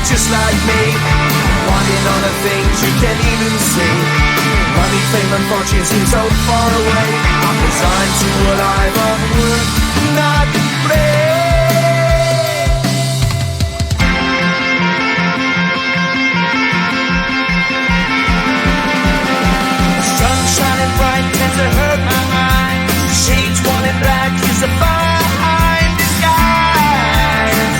just like me, wanting all the things you can't even see. Money, fame and fortune seem so far away. I'm resigned to a life of work, not play. Sun shining bright tends to hurt my eyes. Shades worn in black is a fine disguise.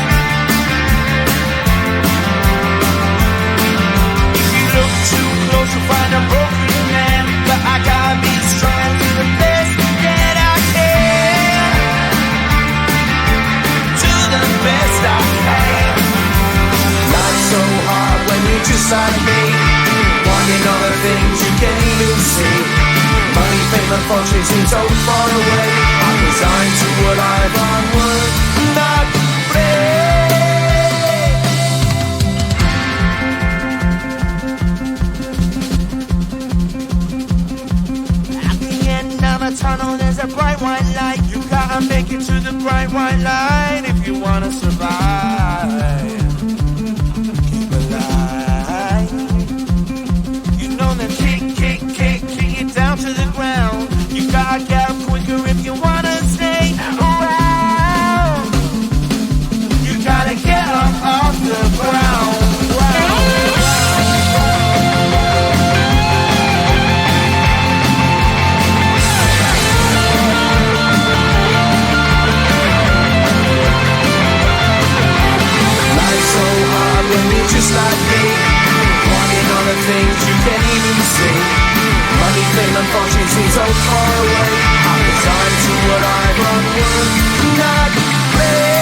If you look too close you'll find a broken man, but I gotta be strong, do the best that I can. Do the best I can. Life's so hard when you're just like me, wanting all the things you can't even see. Money, fame and fortune seem so far away. I'm resigned to a life on work, not play. At the end of a tunnel there's a bright white light. You gotta make it to the bright white light if you wanna survive. Keep alive. You know that kick it down to the ground. You gotta get up quicker if you wanna stay around. You gotta get up off the ground. Life's so hard when you're just like me, wanting all the things you can't even see. Money, fame and fortune seem so far away. I'm resigned to what I've on work, not play.